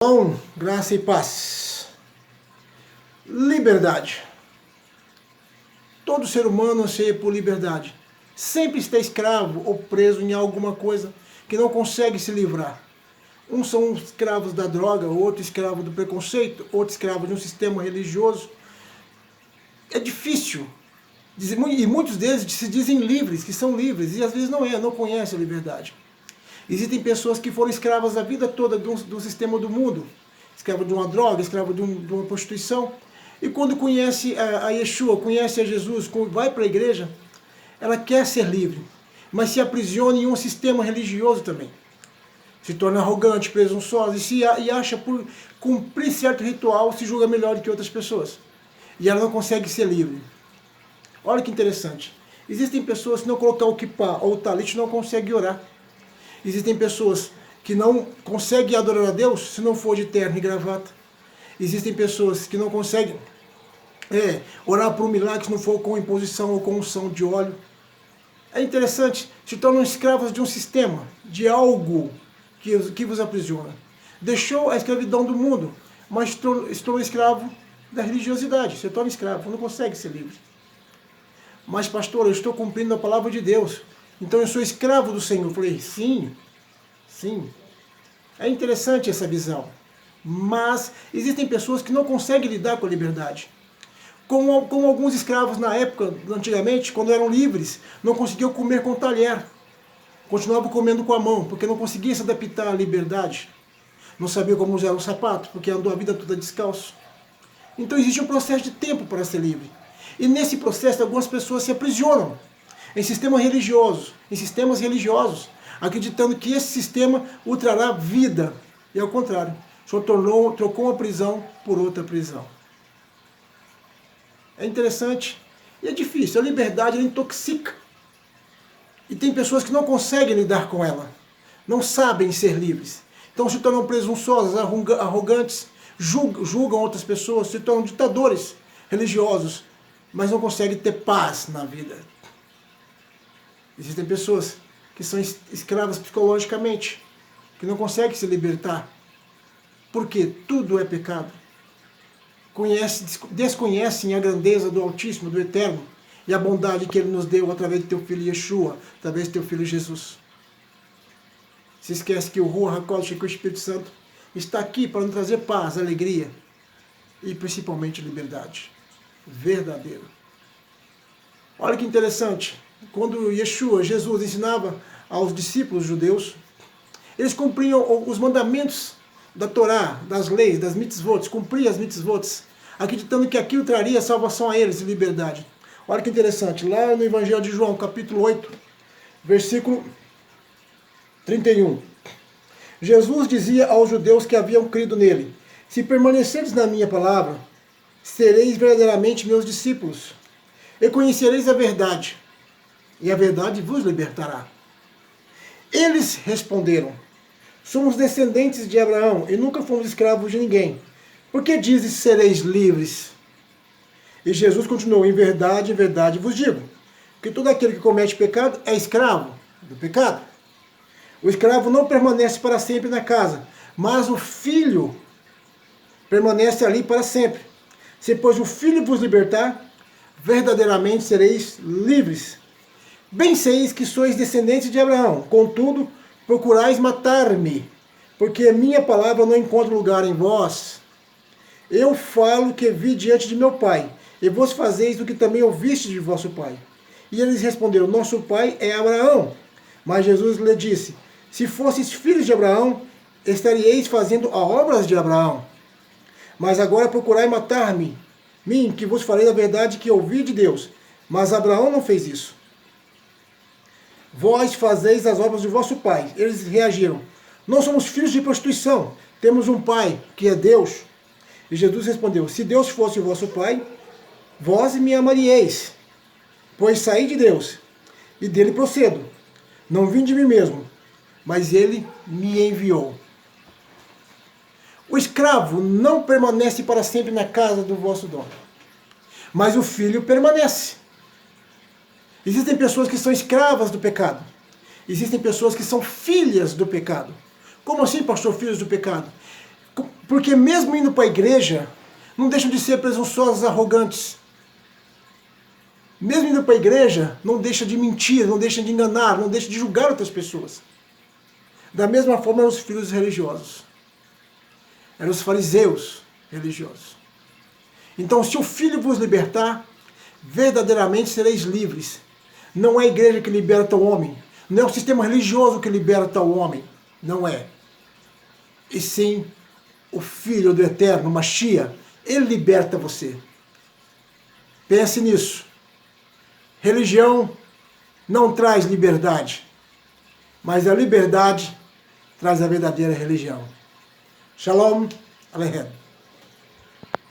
Bom, graça e paz. Liberdade. Todo ser humano anseia por liberdade. Sempre está escravo ou preso em alguma coisa que não consegue se livrar. Uns são escravos da droga, outro escravo do preconceito, outro escravo de um sistema religioso. É difícil. E muitos deles se dizem livres, que são livres, e às vezes não conhecem a liberdade. Existem pessoas que foram escravas a vida toda do sistema do mundo, escravo de uma droga, escravo de uma prostituição, e quando conhece a Yeshua, conhece a Jesus, vai para a igreja, ela quer ser livre, mas se aprisiona em um sistema religioso também. Se torna arrogante, presunçosa e acha por cumprir certo ritual se julga melhor do que outras pessoas. E ela não consegue ser livre. Olha que interessante. Existem pessoas que não colocar o kippah ou o talit não conseguem orar. Existem pessoas que não conseguem adorar a Deus se não for de terno e gravata. Existem pessoas que não conseguem orar por um milagre se não for com imposição ou com unção de óleo. É interessante, se tornam escravos de um sistema, de algo que vos aprisiona. Deixou a escravidão do mundo, mas estou escravo da religiosidade. Você torna escravo, não consegue ser livre. Mas pastor, eu estou cumprindo a palavra de Deus. Então eu sou escravo do Senhor. Eu falei, sim. É interessante essa visão. Mas existem pessoas que não conseguem lidar com a liberdade. Como alguns escravos na época, antigamente, quando eram livres, não conseguiam comer com talher. Continuavam comendo com a mão, porque não conseguiam se adaptar à liberdade. Não sabia como usar o sapato, porque andou a vida toda descalço. Então existe um processo de tempo para ser livre. E nesse processo algumas pessoas se aprisionam em sistemas religiosos, acreditando que esse sistema o trará vida. E ao contrário, só trocou uma prisão por outra prisão. É interessante e é difícil. A liberdade ela intoxica. E tem pessoas que não conseguem lidar com ela. Não sabem ser livres. Então se tornam presunçosas, arrogantes, julgam outras pessoas, se tornam ditadores religiosos, mas não conseguem ter paz na vida. Existem pessoas que são escravas psicologicamente, que não conseguem se libertar, porque tudo é pecado. Desconhecem a grandeza do Altíssimo, do Eterno, e a bondade que Ele nos deu através de teu Filho Yeshua, através de teu Filho Jesus. Se esquece que o Ruach HaKodesh, que o Espírito Santo, está aqui para nos trazer paz, alegria e principalmente liberdade verdadeira. Olha que interessante. Quando Yeshua, Jesus, ensinava aos discípulos judeus, eles cumpriam os mandamentos da Torá, das leis, das mitzvot, cumpriam as mitzvot, acreditando que aquilo traria salvação a eles e liberdade. Olha que interessante, lá no Evangelho de João, capítulo 8, versículo 31. Jesus dizia aos judeus que haviam crido nele: se permaneceres na minha palavra, sereis verdadeiramente meus discípulos, e conhecereis a verdade, e a verdade vos libertará. Eles responderam: somos descendentes de Abraão e nunca fomos escravos de ninguém. Por que dizes sereis livres? E Jesus continuou: em verdade vos digo, que todo aquele que comete pecado é escravo do pecado. O escravo não permanece para sempre na casa, mas o filho permanece ali para sempre. Se, pois, o filho vos libertar, verdadeiramente sereis livres. Bem seis que sois descendentes de Abraão, contudo, procurais matar-me, porque a minha palavra não encontra lugar em vós. Eu falo que vi diante de meu pai, e vos fazeis o que também ouviste de vosso pai. E eles responderam: nosso pai é Abraão. Mas Jesus lhe disse: se fosseis filhos de Abraão, estaríeis fazendo as obras de Abraão. Mas agora procurai matar-me, mim, que vos falei a verdade que ouvi de Deus. Mas Abraão não fez isso. Vós fazeis as obras de vosso pai. Eles reagiram: não somos filhos de prostituição, temos um pai, que é Deus. E Jesus respondeu: se Deus fosse o vosso pai, vós me amaríeis, pois saí de Deus, e dele procedo. Não vim de mim mesmo, mas ele me enviou. O escravo não permanece para sempre na casa do vosso dono, mas o filho permanece. Existem pessoas que são escravas do pecado. Existem pessoas que são filhas do pecado. Como assim, pastor, filhos do pecado? Porque mesmo indo para a igreja, não deixam de ser presunçosos, arrogantes. Mesmo indo para a igreja, não deixa de mentir, não deixa de enganar, não deixa de julgar outras pessoas. Da mesma forma eram os filhos religiosos. Eram os fariseus religiosos. Então, se o Filho vos libertar, verdadeiramente sereis livres. Não é a igreja que liberta o homem. Não é o sistema religioso que liberta o homem. Não é. E sim, o Filho do Eterno, Mashiach, ele liberta você. Pense nisso. Religião não traz liberdade, mas a liberdade traz a verdadeira religião. Shalom Aleichem.